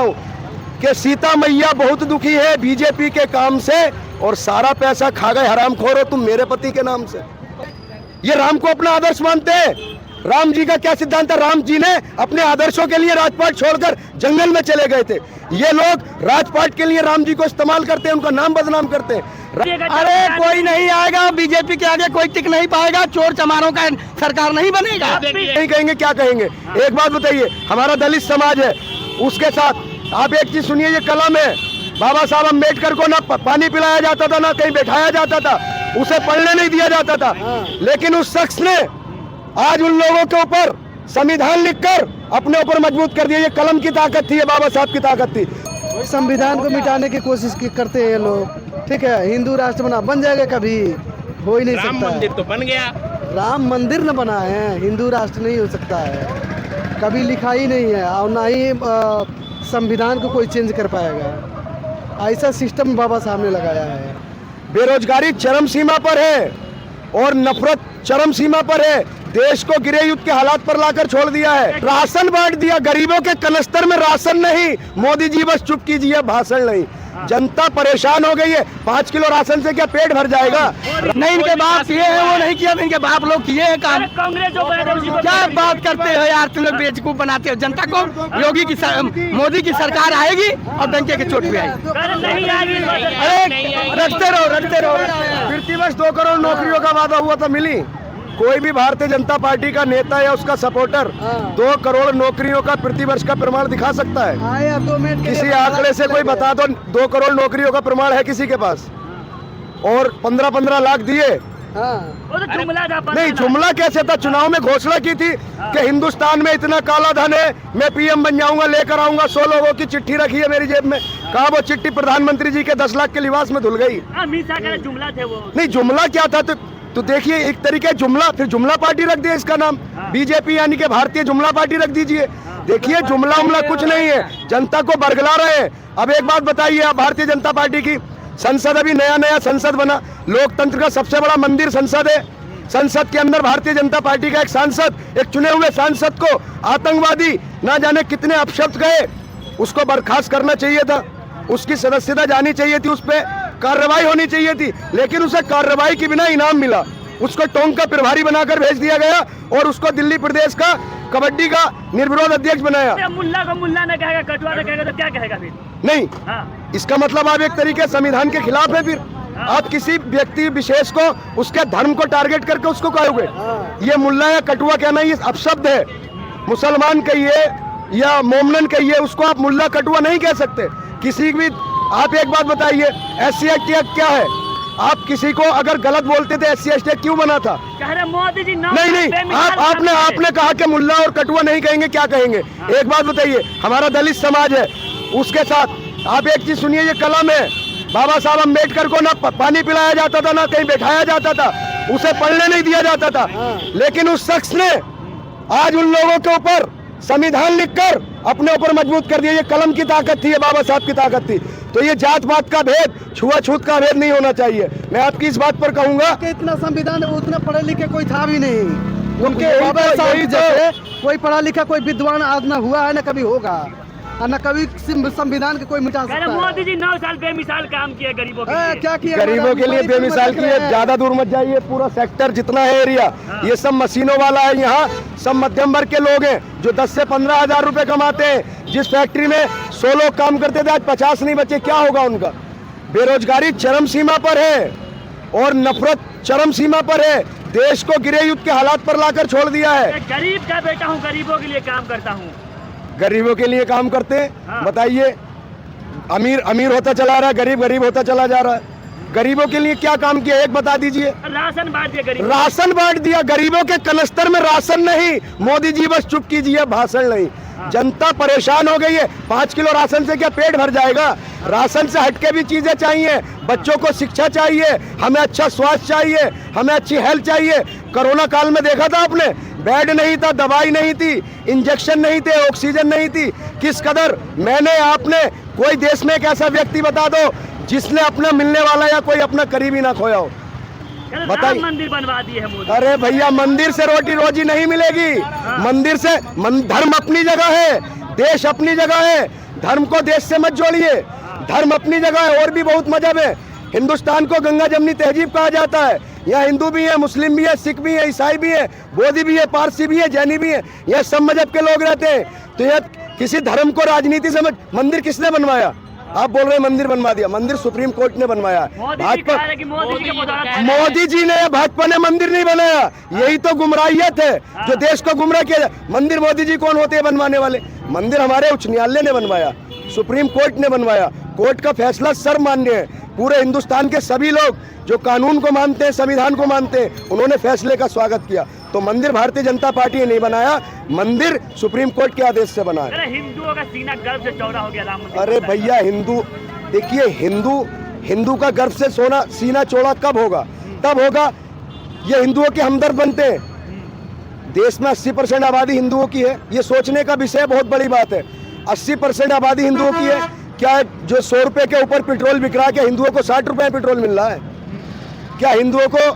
हूँ कि सीता मैया बहुत दुखी है बीजेपी के काम से और सारा पैसा खा गए हरामखोर हो तुम मेरे पति के नाम से। ये राम को अपना आदर्श मानते हैं। राम जी का क्या सिद्धांत है? राम जी ने अपने आदर्शों के लिए राजपाट छोड़कर जंगल में चले गए थे। ये लोग राजपाट के लिए राम जी को इस्तेमाल करते हैं, उनका नाम बदनाम करते हैं। अरे कोई नहीं आएगा, बीजेपी के आगे कोई टिक नहीं पाएगा, चोर चमारों का सरकार नहीं बनेगा। नहीं कहेंगे, क्या कहेंगे? एक बात बताइए, हमारा दलित समाज है, उसके साथ आप एक चीज सुनिए, ये कलम है, बाबा साहब अम्बेडकर को ना पानी पिलाया जाता था, ना कहीं बैठाया जाता था, उसे पढ़ने नहीं दिया जाता था, लेकिन उस शख्स ने आज उन लोगों के ऊपर संविधान लिखकर अपने ऊपर मजबूत कर दिया। ये कलम की ताकत थी, ये बाबा साहब की ताकत थी। संविधान को मिटाने की कोशिश करते हैं लोग। ठीक है, हिंदू राष्ट्र बन जाएगा, कभी हो ही नहीं सकता। राम मंदिर तो बन गया, राम मंदिर न बना है, हिंदू राष्ट्र नहीं हो सकता है, कभी लिखा ही नहीं है, और ना ही संविधान को कोई चेंज कर पाएगा। ऐसा सिस्टम बाबा साहब ने लगाया है। बेरोजगारी चरम सीमा पर है और नफरत चरम सीमा पर है। देश को गिरे युद्ध के हालात पर लाकर छोड़ दिया है। राशन बांट दिया, गरीबों के कनस्तर में राशन नहीं। मोदी जी बस चुप कीजिए, भाषण नहीं। जनता परेशान हो गई है। 5 किलो राशन से क्या पेट भर जाएगा? नहीं, इनके बाप किए हैं, वो नहीं किया, इनके बाप लोग किए हैं काम। क्या बात करते हो यार, तुम लोग बेवकूफ बनाते हो जनता को। मोदी की सरकार आएगी और डंके के चोट पे आएगी। अरे रखते रहो। फिर बस 2 करोड़ नौकरियों का वादा हुआ था, मिली? कोई भी भारतीय जनता पार्टी का नेता या उसका सपोर्टर 2 करोड़ नौकरियों का प्रतिवर्ष का प्रमाण दिखा सकता है? किसी आंकड़े से कोई बता दो, 2 करोड़ नौकरियों का प्रमाण है किसी के पास? और 15-15 लाख दिए? नहीं, जुमला कैसे था? चुनाव में घोषणा की थी कि हिंदुस्तान में इतना काला धन है, मैं पीएम बन जाऊंगा, लेकर आऊंगा। 100 लोगों की चिट्ठी रखी है मेरी जेब में। कहा वो चिट्ठी प्रधानमंत्री जी के 10 लाख के लिबास में धुल गई। जुमला थे वो। नहीं, जुमला क्या था? तो देखिए, एक तरीके जुमला, फिर जुमला पार्टी रख दिया इसका नाम, बीजेपी यानी कि भारतीय जुमला पार्टी रख दीजिए। देखिए, जुमला उमला कुछ नहीं है, जनता को बरगला रहे हैं। अब एक बात बताइए, आप भारतीय जनता पार्टी की संसद, अभी नया संसद बना, लोकतंत्र का सबसे बड़ा मंदिर संसद है। संसद के अंदर भारतीय जनता पार्टी का एक सांसद, एक चुने हुए सांसद को आतंकवादी ना जाने कितने अपशब्द गए, उसको बर्खास्त करना चाहिए था, उसकी सदस्यता जानी चाहिए थी, उस पर कार्रवाई होनी चाहिए थी, लेकिन उसे कार्रवाई के बिना इनाम मिला। उसको टोंक का प्रभारी बनाकर भेज दिया गया और उसको दिल्ली प्रदेश का कबड्डी का निर्विरोध अध्यक्ष बनाया। मुल्ला को मुल्ला ने कहेगा, कटवा ने कहेगा, तो क्या कहेगा फिर? नहीं, इसका मतलब आप एक तरीके संविधान के खिलाफ है। फिर आप किसी व्यक्ति विशेष को उसके धर्म को टारगेट करके उसको कहोगे ये मुल्ला या कटुआ कहना, ये अपशब्द है। मुसलमान कहिए या मोमनन कहिए, उसको आप मुल्ला कटुआ नहीं कह सकते किसी भी। आप एक बात बताइए, SC एक्ट क्या है? आप किसी को अगर गलत बोलते थे, SC एक्ट क्यों बना था? मोदी जी नहीं, आपने कहा कि मुल्ला और कटुआ नहीं कहेंगे, क्या कहेंगे? एक बात बताइए, हमारा दलित समाज है, उसके साथ आप एक चीज सुनिए, ये कलम है, बाबा साहब अम्बेडकर को ना पानी पिलाया जाता था, ना कहीं बैठाया जाता था, उसे पढ़ने नहीं दिया जाता था, लेकिन उस शख्स ने आज उन लोगों के ऊपर संविधान लिखकर अपने ऊपर मजबूत कर दिया। ये कलम की ताकत थी, ये बाबा साहब की ताकत थी। तो ये जात पात का भेद, छुआछूत का भेद नहीं होना चाहिए। मैं आपकी इस बात पर कहूंगा कि इतना संविधान, उतना पढ़े लिखे कोई था भी नहीं उनके। बाबा साहब जैसे कोई पढ़ा लिखा, कोई विद्वान आज न हुआ है, न कभी होगा, और न कभी संविधान के कोई मिटा सकता है। मोदी जी 9 साल बेमिसाल काम किया गरीबों के लिए। क्या किया? गरीबों के लिए बेमिसाल किए। ज्यादा दूर मत जाइए, पूरा सेक्टर जितना है एरिया, ये सब मशीनों वाला है। यहाँ सब मध्यम वर्ग के लोग हैं जो 10 से 15 हजार रुपए कमाते हैं। जिस फैक्ट्री में 100 लोग काम करते थे, आज 50 नहीं बचे, क्या होगा उनका? बेरोजगारी चरम सीमा पर है और नफरत चरम सीमा पर है। देश को गिरे युद्ध के हालात पर लाकर छोड़ दिया है। गरीब का बेटा हूँ, गरीबों के लिए काम करता हूँ। गरीबों के लिए काम करते हैं। बताइए, अमीर अमीर होता चला रहा है, गरीब गरीब होता चला जा रहा है। गरीबों के लिए क्या काम किया, एक बता दीजिए। राशन बांट दिया, गरीब राशन बांट दिया, गरीबों के कनस्तर में राशन नहीं। मोदी जी बस चुप कीजिए, भाषण नहीं। जनता परेशान हो गई है। 5 किलो राशन से क्या पेट भर जाएगा? राशन से हटके भी चीजें चाहिए। बच्चों को शिक्षा चाहिए, हमें अच्छा स्वास्थ्य चाहिए, हमें अच्छी हेल्थ चाहिए। कोरोना काल में देखा था आपने, बेड नहीं था, दवाई नहीं थी, इंजेक्शन नहीं थे, ऑक्सीजन नहीं थी। किस कदर मैंने आपने, कोई देश में एक ऐसा व्यक्ति बता दो जिसने अपना मिलने वाला या कोई अपना करीबी ना खोया हो? बताइए। मंदिर बनवा दिए है मोदी। अरे भैया, मंदिर से रोटी रोजी नहीं मिलेगी। मंदिर से धर्म अपनी जगह है, देश अपनी जगह है, धर्म को देश से मत जोड़िए। धर्म अपनी जगह है, और भी बहुत मजहब है। हिंदुस्तान को गंगा जमनी तहजीब कहा जाता है। यहाँ हिंदू भी है, मुस्लिम भी है, सिख भी है, ईसाई भी है, बोधी भी है, पारसी भी है, जैनी भी है। यहाँ सब मजहब के लोग रहते हैं। तो यह किसी धर्म को राजनीति समझ, मंदिर किसने बनवाया? आप बोल रहे हैं मंदिर बनवा दिया। मंदिर सुप्रीम कोर्ट ने बनवाया है। मोदी जी ने, भाजपा ने मंदिर नहीं बनाया। यही तो गुमराहियत है जो देश को गुमराह किया। मंदिर मोदी जी कौन होते हैं बनवाने वाले? मंदिर हमारे उच्च न्यायालय ने बनवाया, सुप्रीम कोर्ट ने बनवाया। कोर्ट का फैसला सर्वमान्य है। पूरे हिंदुस्तान के सभी लोग जो कानून को मानते हैं, संविधान को मानते हैं, उन्होंने फैसले का स्वागत किया। तो मंदिर भारतीय जनता पार्टी ने नहीं बनाया, मंदिर सुप्रीम कोर्ट के आदेश से बना है। हिंदुओं का सीना गर्व से चौड़ा हो गया राम मंदिर। अरे भैया, हिंदू देखिए, हिंदू का गर्व से सीना चौड़ा कब होगा? तब होगा ये हिंदुओं के हमदर्द बनते हैं। देश में 80% आबादी हिंदुओं की है। ये सोचने का विषय बहुत बड़ी बात है। 80% आबादी हिंदुओं की है। क्या जो 100 रुपए के ऊपर पेट्रोल बिक रहा है, क्या हिंदुओं को 60 रुपए पेट्रोल मिल रहा है? क्या हिंदुओं को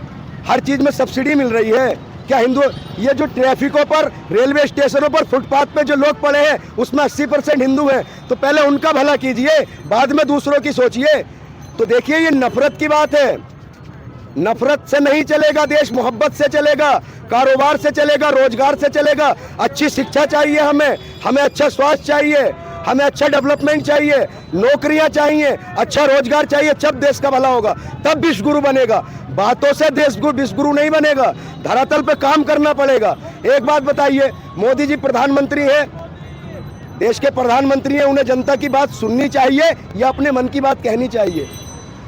हर चीज में सब्सिडी मिल रही है? क्या हिंदू, ये जो ट्रैफिकों पर, रेलवे स्टेशनों पर, फुटपाथ पे जो लोग पड़े हैं, उसमें 80% हिंदू हैं। तो पहले उनका भला कीजिए, बाद में दूसरों की सोचिए। तो देखिए, ये नफरत की बात है। नफरत से नहीं चलेगा देश, मोहब्बत से चलेगा, कारोबार से चलेगा, रोजगार से चलेगा। अच्छी शिक्षा चाहिए हमें अच्छा स्वास्थ्य चाहिए, हमें अच्छा डेवलपमेंट चाहिए, नौकरियां चाहिए, अच्छा रोजगार चाहिए। जब देश का भला होगा तब विश्वगुरु बनेगा। बातों से देश विश्वगुरु नहीं बनेगा, धरातल पे काम करना पड़ेगा। एक बात बताइए, मोदी जी प्रधानमंत्री है, देश के प्रधानमंत्री हैं, उन्हें जनता की बात सुननी चाहिए या अपने मन की बात कहनी चाहिए?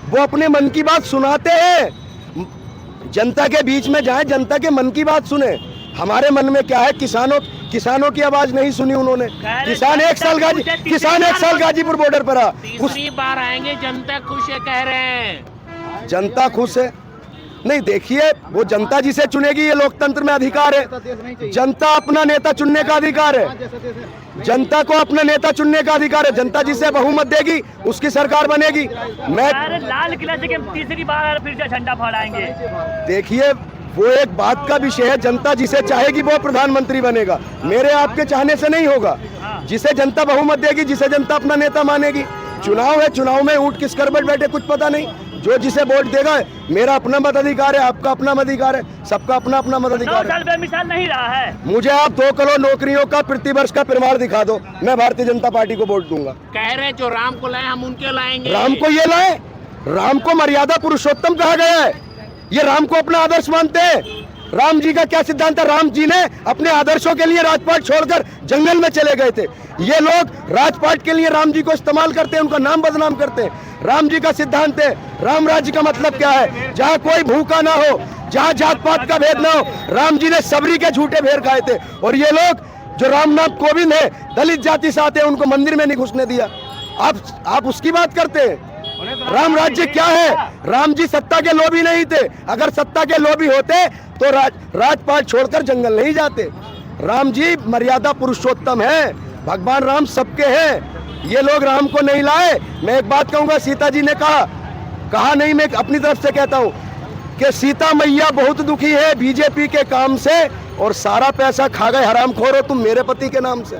वो अपने मन की बात सुनाते हैं। जनता के बीच में जाए, जनता के मन की बात सुने। हमारे मन में क्या है? किसानों की आवाज नहीं सुनी उन्होंने। किसान एक साल गाजीपुर बॉर्डर पर रहा। तीसरी बार आएंगे, जनता खुश है कह रहे हैं। जनता खुश है? नहीं, देखिए, वो जनता जिसे चुनेगी, ये लोकतंत्र में अधिकार है। जनता अपना नेता चुनने का अधिकार है। जनता को अपना नेता चुनने का अधिकार है। जनता जिसे बहुमत देगी उसकी सरकार बनेगी। मैं लाल किला से तीसरी बार फिर से झंडा फहराएंगे। देखिए, वो एक बात का विषय है। जनता जिसे चाहेगी वो प्रधानमंत्री बनेगा। मेरे आपके चाहने से नहीं होगा। जिसे जनता बहुमत देगी, जिसे जनता अपना नेता मानेगी। चुनाव है, चुनाव में ऊंट किस करवट बैठे कुछ पता नहीं। जो जिसे वोट देगा, मेरा अपना मताधिकार है, आपका अपना मताधिकार है, सबका अपना अपना मताधिकार है। बेमिसाल नहीं रहा है। मुझे आप 2 करोड़ नौकरियों का प्रतिवर्ष का प्रमाण दिखा दो, मैं भारतीय जनता पार्टी को वोट दूंगा। कह रहे जो राम को लाए हम उनके लाएंगे। राम को ये लाए? राम को मर्यादा पुरुषोत्तम कहा गया है। ये राम को अपना आदर्श मानते हैं। राम जी का क्या सिद्धांत है? राम जी ने अपने आदर्शों के लिए राजपाट छोड़कर जंगल में चले गए थे। ये लोग राजपाट के लिए राम जी को इस्तेमाल करते हैं, उनका नाम बदनाम करते हैं। राम जी का सिद्धांत है, राम राज्य का मतलब क्या है? जहाँ कोई भूखा ना हो, जहाँ जात पात का भेद ना हो। राम जी ने सबरी के झूठे भेड़ खाए थे। और ये लोग जो राम नाम कोविंद है, दलित जाति से आते हैं, उनको मंदिर में नहीं घुसने दिया। आप उसकी बात करते हैं। राम राज्य क्या है? राम जी सत्ता के लोभी नहीं थे। अगर सत्ता के लोभी होते तो राजपाट छोड़कर जंगल नहीं जाते। राम जी मर्यादा पुरुषोत्तम है। भगवान राम सबके हैं। ये लोग राम को नहीं लाए। मैं एक बात कहूंगा, सीता जी ने कहा नहीं, मैं अपनी तरफ से कहता हूं कि सीता मैया बहुत दुखी है बीजेपी के काम से, और सारा पैसा खा गए हरामखोर हो तुम मेरे पति के नाम से।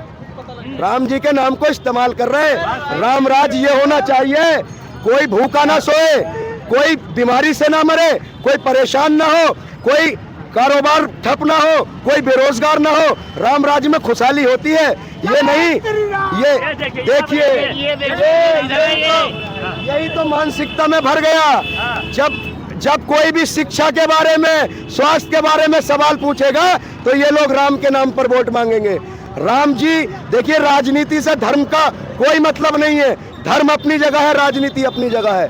राम जी के नाम को इस्तेमाल कर रहे हैं। राम राज ये होना चाहिए, कोई भूखा ना सोए, कोई बीमारी से ना मरे, कोई परेशान ना हो, कोई कारोबार ठप ना हो, कोई बेरोजगार ना हो। राम राज्य में खुशहाली होती है। ये नहीं, ये देखिए, यही तो मानसिकता में भर गया। जब कोई भी शिक्षा के बारे में, स्वास्थ्य के बारे में सवाल पूछेगा तो ये लोग राम के नाम पर वोट मांगेंगे। राम जी, देखिए, राजनीति से धर्म का कोई मतलब नहीं है। धर्म अपनी जगह है, राजनीति अपनी जगह है।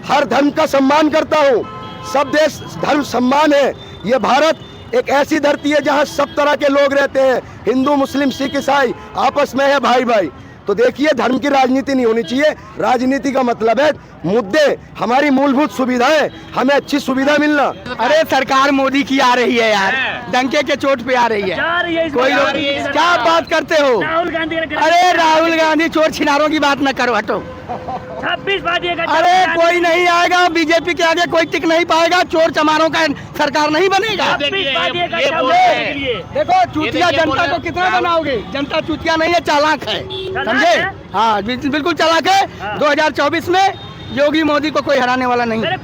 हर धर्म का सम्मान करता हूँ। सब देश धर्म सम्मान है। ये भारत एक ऐसी धरती है जहाँ सब तरह के लोग रहते हैं। हिंदू, मुस्लिम, सिख, ईसाई आपस में है भाई भाई। तो देखिए, धर्म की राजनीति नहीं होनी चाहिए। राजनीति का मतलब है मुद्दे, हमारी मूलभूत सुविधाएं, हमें अच्छी सुविधा मिलना। अरे सरकार मोदी की आ रही है यार, डंके के चोट पे आ रही है। कोई लोग क्या बात करते हो? राहुल गांधी, अरे राहुल गांधी चोर छिनारों की बात न करो, हटो। 26 वादे का अरे कोई नहीं आएगा, बीजेपी के आगे कोई टिक नहीं पाएगा, चोर चमारों का सरकार नहीं बनेगा। 26 वादे का ये शब्द बोल है रहे के लिए। देखो चूतिया ये बोल जनता रहे को हैं। कितना बनाओगे, जनता चूतिया नहीं है, चालाक है, चालाक समझे? है? हाँ बिल्कुल चालाक है। हाँ। 2024 में योगी मोदी को कोई हराने वाला नहीं है। मेरे